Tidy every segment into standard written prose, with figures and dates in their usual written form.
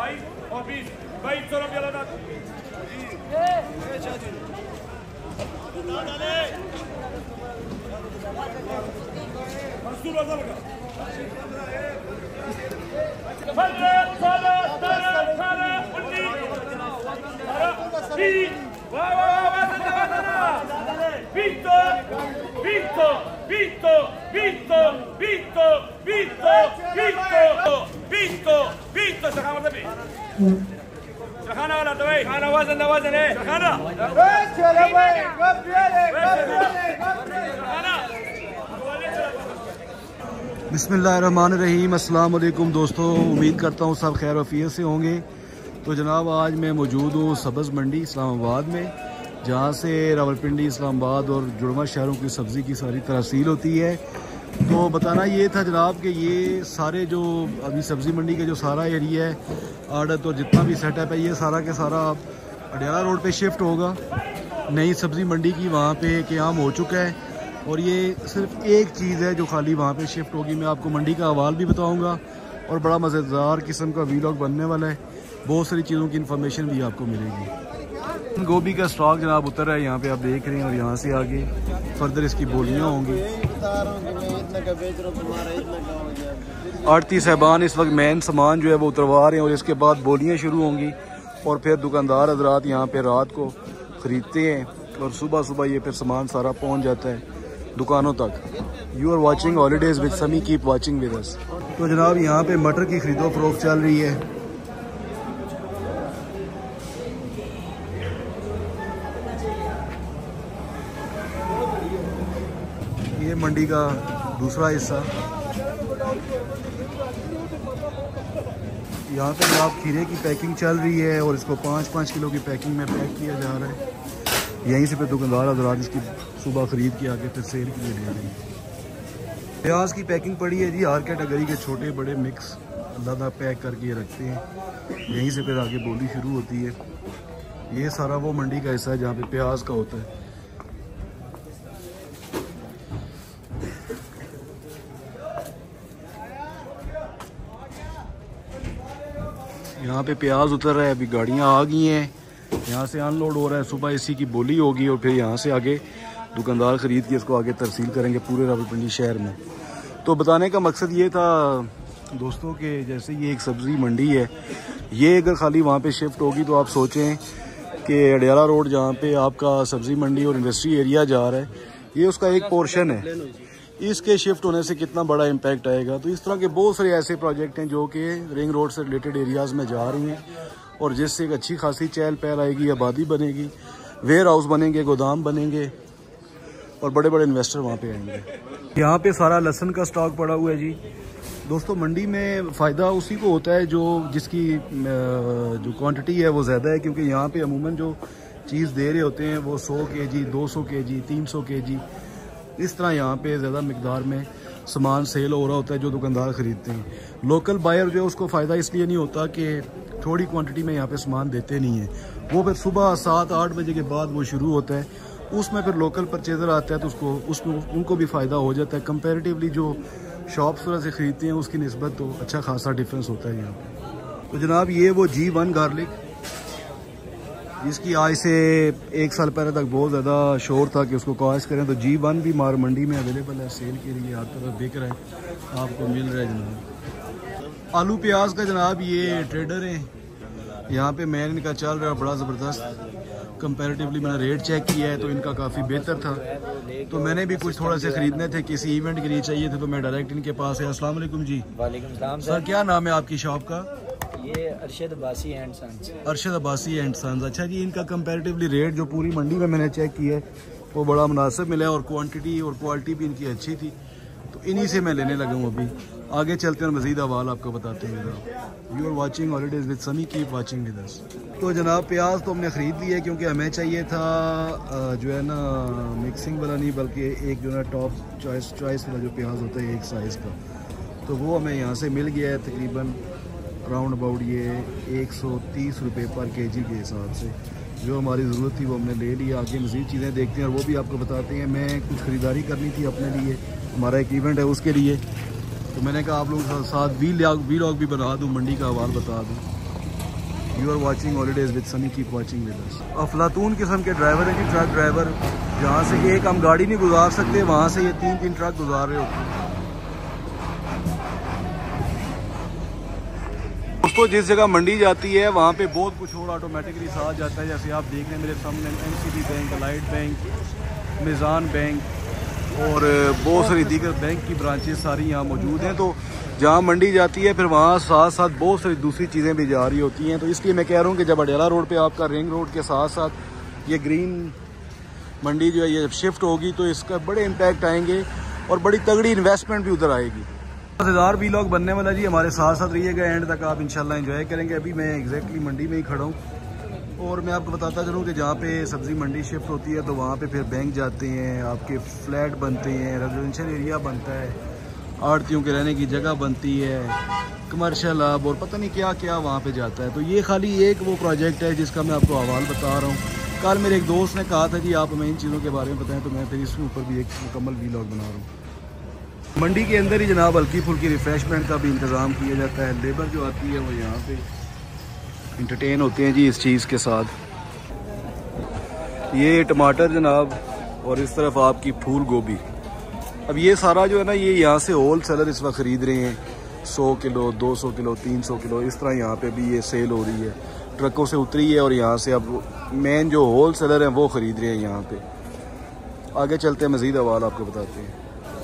22 और 20 2200 रुपया लगा मंसूर लगा Vinto, sacamos de mí. Sacana ahora, te veis. Sacana, wazen, Sacana. बिस्मिल्लाहिर्रहमानिर्रहीम। अस्सलाम वालेकुम दोस्तों, उम्मीद करता हूँ सब खैर वफ़ियत से होंगे। तो जनाब आज मैं मौजूद हूँ सब्ज़ मंडी इस्लामाबाद में, जहाँ से रावलपिंडी, इस्लामाबाद और जुड़वा शहरों की सब्ज़ी की सारी तरसील होती है। तो बताना ये था जनाब कि ये सारे जो अभी सब्ज़ी मंडी का जो सारा एरिया है, आड़त और जितना भी सेटअप है, ये सारा के सारा अडियाला रोड पे शिफ्ट होगा। नई सब्ज़ी मंडी की वहाँ पे क़याम हो चुका है और ये सिर्फ एक चीज़ है जो खाली वहाँ पे शिफ्ट होगी। मैं आपको मंडी का अहवाल भी बताऊँगा और बड़ा मज़ेदार किस्म का वीलॉग बनने वाला है। बहुत सारी चीज़ों की इन्फॉर्मेशन भी आपको मिलेगी। गोभी का स्टॉक जनाब उतर रहा है, यहाँ पे आप देख रहे हैं, और यहाँ से आगे फर्दर इसकी बोलियाँ होंगी। आड़ती साहबान इस वक्त मेन सामान जो है वो उतरवा रहे हैं और इसके बाद बोलियाँ शुरू होंगी और फिर दुकानदार हजरात यहाँ पे रात को ख़रीदते हैं और सुबह सुबह ये फिर सामान सारा पहुँच जाता है दुकानों तक। You are watching holidays with Sami, keep watching with us. तो जनाब यहाँ पे मटर की खरीदो फरोख्त चल रही है। ये मंडी का दूसरा हिस्सा। यहाँ पे जनाब खीरे की पैकिंग चल रही है और इसको 5-5 किलो की पैकिंग में पैक किया जा रहा है। यहीं से फिर दुकानदार हज़रात इसकी सुबह ख़रीद के आके फिर सेल के लिए ले रहे हैं। प्याज की पैकिंग पड़ी है जी, हर कैटेगरी के छोटे बड़े मिक्स ज़्यादा पैक करके रखते हैं। यहीं से फिर आगे बोली शुरू होती है। ये सारा वो मंडी का हिस्सा है जहाँ पे प्याज का होता है। यहाँ पे प्याज उतर रहा है, अभी गाड़ियाँ आ गई हैं, यहाँ से अनलोड हो रहा है। सुबह इसी की बोली होगी और फिर यहाँ से आगे दुकानदार ख़रीद के इसको आगे तरसील करेंगे पूरे रावलपिंडी शहर में। तो बताने का मकसद ये था दोस्तों कि जैसे ये एक सब्ज़ी मंडी है, ये अगर खाली वहाँ पे शिफ्ट होगी तो आप सोचें कि अडियाला रोड जहाँ पे आपका सब्ज़ी मंडी और इंडस्ट्री एरिया जा रहा है, ये उसका एक पोर्शन है। इसके शिफ्ट होने से कितना बड़ा इम्पैक्ट आएगा। तो इस तरह के बहुत सारे ऐसे प्रोजेक्ट हैं जो कि रिंग रोड से रिलेटेड एरियाज़ में जा रही हैं और जिससे एक अच्छी खासी चहल पहल आएगी, आबादी बनेगी, वेयर हाउस बनेंगे, गोदाम बनेंगे और बड़े बड़े इन्वेस्टर वहाँ पे आएंगे। यहाँ पे सारा लहसुन का स्टॉक पड़ा हुआ है जी। दोस्तों मंडी में फ़ायदा उसी को होता है जो जिसकी जो क्वांटिटी है वो ज़्यादा है, क्योंकि यहाँ पे अमूमन जो चीज़ दे रहे होते हैं वो 100 kg, 200 kg, 300 kg, इस तरह यहाँ पे ज़्यादा मिकदार में सामान सेल हो रहा होता है जो दुकानदार ख़रीदते हैं। लोकल बायर जो है उसको फ़ायदा इसलिए नहीं होता कि थोड़ी क्वांटिटी में यहाँ पे सामान देते नहीं हैं, वो फिर सुबह 7-8 बजे के बाद वो शुरू होता है, उसमें फिर लोकल परचेज़र आता है तो उसमें उनको भी फ़ायदा हो जाता है। कंपैरेटिवली जो शॉप्स वगैरह से ख़रीदते हैं उसकी निस्बत तो अच्छा खासा डिफरेंस होता है यहाँ पे। तो जनाब ये वो G1 गार्लिक, जिसकी आज से 1 साल पहले तक बहुत ज़्यादा शोर था कि उसको कॉश करें, तो G1 भी मार मंडी में अवेलेबल है सेल के लिए, हर तरफ बिक रहा है, आपको मिल रहा है जनाब। आलू प्याज का जनाब ये ट्रेडर हैं, यहाँ पे मैन इनका चल रहा है बड़ा ज़बरदस्त। कंपैरेटिवली मैंने रेट चेक किया है तो इनका काफ़ी बेहतर था, तो मैंने भी कुछ थोड़ा से ख़रीदने थे, किसी इवेंट के लिए चाहिए थे, तो मैं डायरेक्ट इनके पास है। अस्सलाम वालेकुम जी। वालेकुम सलाम सर, क्या नाम है आपकी शॉप का? ये Arshad Abbasi and sons. Arshad Abbasi and sons. अच्छा जी, इनका कंपैरेटिवली रेट जो पूरी मंडी में मैंने चेक किया है वो बड़ा मुनासिब मिला और क्वांटिटी और क्वालिटी भी इनकी अच्छी थी, तो इन्हीं से मैं लेने लगा हूँ। अभी आगे चलते हैं और मज़ीद अहवाल आपको बताते हैं। You are watching holidays with Sami, keep watching with us. तो जनाब प्याज तो हमने ख़रीद लिया क्योंकि हमें चाहिए था जो है ना मिक्सिंग वाला नहीं, बल्कि एक जो है टॉप चॉइस वाला जो प्याज होता है एक साइज़ का, तो वो हमें यहाँ से मिल गया है तकरीबन राउंड अबाउट ये 130 रुपये पर केजी के हिसाब से। जो हमारी ज़रूरत थी वो हमने ले लिया। आगे मज़ीद चीज़ें देखते हैं और वो भी आपको बताते हैं। मैं कुछ ख़रीदारी करनी थी अपने लिए, हमारा एक इवेंट है उसके लिए, तो मैंने कहा आप लोगों के साथ वीलॉग भी बना दूँ, मंडी का अहवाल बता दूँ। You are watching holidays with Sunny, keep watching with us. अफलातून किस्म के ड्राइवर हैं जी, ट्रक ड्राइवर, जहाँ से एक हम गाड़ी नहीं गुजार सकते वहाँ से ये 3-3 ट्रक गुजार रहे होते हैं। दोस्तों जिस जगह मंडी जाती है वहाँ पे बहुत कुछ और ऑटोमेटिकली साथ जाता है। जैसे आप देख रहे हैं मेरे सामने NCB bank, allied bank, Meezan bank और बहुत सारी दीगर बैंक की ब्रांचेस सारी यहाँ मौजूद हैं। तो जहाँ मंडी जाती है फिर वहाँ साथ साथ बहुत सारी दूसरी चीज़ें भी जा रही होती हैं। तो इसलिए मैं कह रहा हूँ कि जब अडेला रोड पे आपका रिंग रोड के साथ साथ ये ग्रीन मंडी जो है ये शिफ्ट होगी तो इसका बड़े इम्पैक्ट आएंगे और बड़ी तगड़ी इन्वेस्टमेंट भी उधर आएगी। मज़ेदार वीलॉग बनने वाला जी, हमारे साथ साथ रहिएगा, एंड तक आप इंशाल्लाह एंजॉय करेंगे। अभी मैं एग्जैक्टली मंडी में ही खड़ा हूँ और मैं आपको बताता चलूँ कि जहाँ पे सब्ज़ी मंडी शिफ्ट होती है तो वहाँ पे फिर बैंक जाते हैं, आपके फ्लैट बनते हैं, रेजिडेंशियल एरिया बनता है, आड़तियों के रहने की जगह बनती है, कमर्शियल हब और पता नहीं क्या क्या वहाँ पे जाता है। तो ये खाली एक वो प्रोजेक्ट है जिसका मैं आपको हवाल बता रहा हूँ। कल मेरे एक दोस्त ने कहा था कि आप हमें इन चीज़ों के बारे में बताएं, तो मैं फिर इसके ऊपर भी एक मुकम्मल वीलॉग बना रहा हूँ। मंडी के अंदर ही जनाब हल्की फुल्की रिफ़्रेशमेंट का भी इंतज़ाम किया जाता है। लेबर जो आती है वो यहाँ पे इंटरटेन होते हैं जी इस चीज़ के साथ। ये टमाटर जनाब और इस तरफ आपकी फूल गोभी। अब ये सारा जो है ना ये यहाँ से होल सेलर इस वक्त ख़रीद रहे हैं। 100 किलो, 200 किलो, 300 किलो इस तरह यहाँ पे भी ये सेल हो रही है। ट्रकों से उतरी है और यहाँ से अब मेन जो होल सेलर हैं वो ख़रीद रहे हैं यहाँ पे। आगे चलते हैं, मज़ीद हवाल आपको बताते हैं।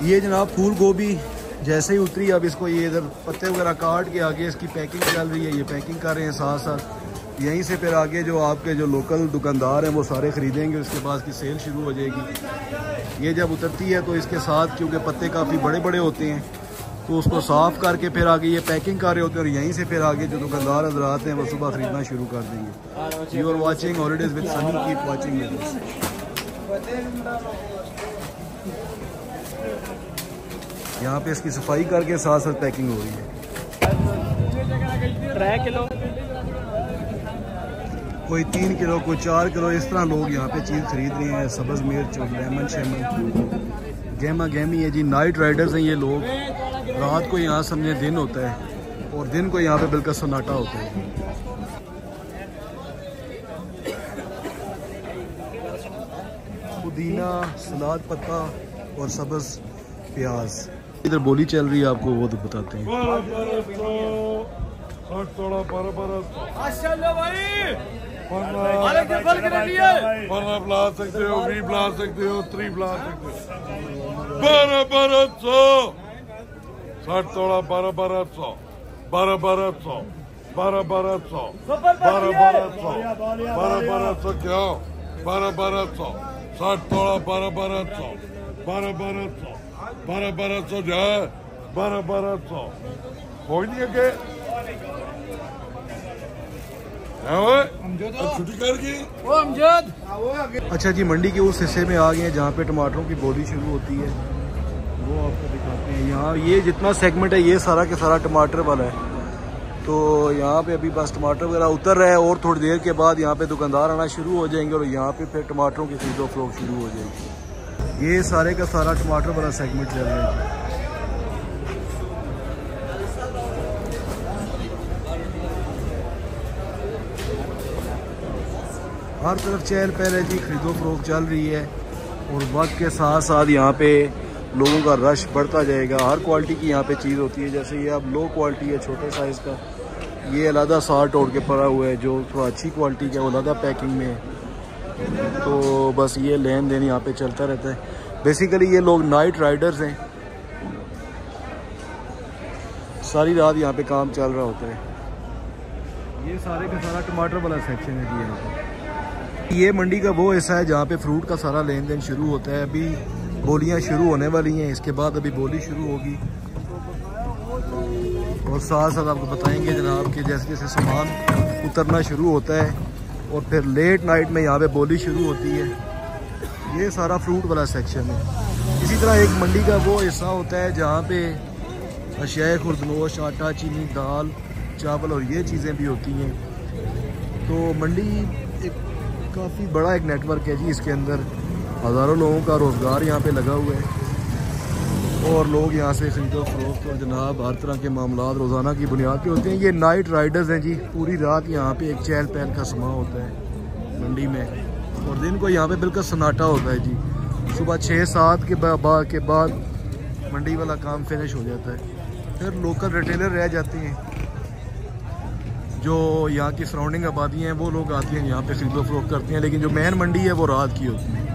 ये जनाब फूल गोभी जैसे ही उतरी, अब इसको ये इधर पत्ते वगैरह काट के आगे इसकी पैकिंग चल रही है, ये पैकिंग कर रहे हैं साथ साथ। यहीं से फिर आगे जो आपके जो लोकल दुकानदार हैं वो सारे ख़रीदेंगे, उसके बाद इसकी सेल शुरू हो जाएगी। ये जब उतरती है तो इसके साथ क्योंकि पत्ते काफ़ी बड़े बड़े होते हैं तो उसको साफ़ करके फिर आगे ये पैकिंग कर रहे होते हैं और यहीं से फिर आगे जो दुकानदार हज़रात हैं वो सुबह ख़रीदना शुरू कर देंगे। You are watching holidays with Sunny, keep watching with us. यहाँ पे इसकी सफाई करके साथ साथ पैकिंग हो रही है। 3 किलो, कोई 3 किलो, कोई 4 किलो, इस तरह लोग यहाँ पे चीज़ खरीद रहे हैं। सब्ज़ मिर्च और लेमन शेमन, गहमा गहमी है जी। नाइट राइडर्स हैं ये लोग। रात को यहाँ समझे दिन होता है और दिन को यहाँ पे बिल्कुल सन्नाटा होता है। पुदीना, सलाद पत्ता और सब्ज़ प्याज। इधर बोली चल रही है आपको वो तो बताते हैं। ला सकते हो, 20 ला सकते हो, 30 ला सकते हो। 1200 60 तोड़ा, 1200 1200 1200 1200 क्या 1200 60 तोड़ा, 1200 1200 1200 जाए, 1200 कोई नहीं है छुट्टी कर। अच्छा जी, मंडी के उस हिस्से में आ गए हैं जहाँ पे टमाटरों की बोली शुरू होती है, वो आपको दिखाते हैं। यहाँ ये जितना सेगमेंट है ये सारा के सारा टमाटर वाला है। तो यहाँ पे अभी बस टमाटर वगैरह उतर रहा है और थोड़ी देर के बाद यहाँ पे दुकानदार आना शुरू हो जाएंगे और यहाँ पे फिर टमाटरों की खरीदो फरोख्त शुरू हो जाएगी। ये सारे का सारा टमाटर वाला सेगमेंट चल रहा है। हर तरफ चहल पहल है जी, खरीदो फरोख्त चल रही है और वक्त के साथ साथ यहाँ पे लोगों का रश बढ़ता जाएगा। हर क्वालिटी की यहाँ पे चीज़ होती है। जैसे ये अब लो क्वालिटी है छोटे साइज़ का, ये अलहदा सार तोड़ के पड़ा हुआ है। जो थोड़ा अच्छी क्वालिटी का वो अलहदा पैकिंग में है। तो बस ये लेन देन यहाँ पे चलता रहता है। बेसिकली ये लोग नाइट राइडर्स हैं, सारी रात यहाँ पे काम चल रहा होता है। ये सारे का सारा टमाटर वाला सेक्शन है जी। यहाँ पे ये मंडी का वो हिस्सा है जहाँ पे फ्रूट का सारा लेन देन शुरू होता है। अभी बोलियाँ शुरू होने वाली हैं, इसके बाद अभी बोली शुरू होगी और साथ साथ आपको बताएंगे जनाब कि जैसे जैसे सामान उतरना शुरू होता है और फिर लेट नाइट में यहाँ पे बोली शुरू होती है। ये सारा फ्रूट वाला सेक्शन है। इसी तरह एक मंडी का वो हिस्सा होता है जहाँ पे अशिया खुर्दनोश, आटा, चीनी, दाल, चावल और ये चीज़ें भी होती हैं। तो मंडी एक काफ़ी बड़ा एक नेटवर्क है जी। इसके अंदर हज़ारों लोगों का रोज़गार यहाँ पे लगा हुआ है और लोग यहाँ से खरीदो फरोख्त और जनाब हर तरह के मामला रोज़ाना की बुनियाद पे होते हैं। ये नाइट राइडर्स हैं जी, पूरी रात यहाँ पे एक चहल पहल का समा होता है मंडी में, और दिन को यहाँ पे बिल्कुल सन्नाटा होता है जी। सुबह 6-7 के बाद मंडी वाला काम फिनिश हो जाता है। फिर लोकल रिटेलर रह जाते हैं, जो यहाँ की सराउंडिंग आबादी हैं वो लोग आती हैं यहाँ पे खरीदो फरोख्त करते हैं, लेकिन जो मेन मंडी है वो रात की होती है।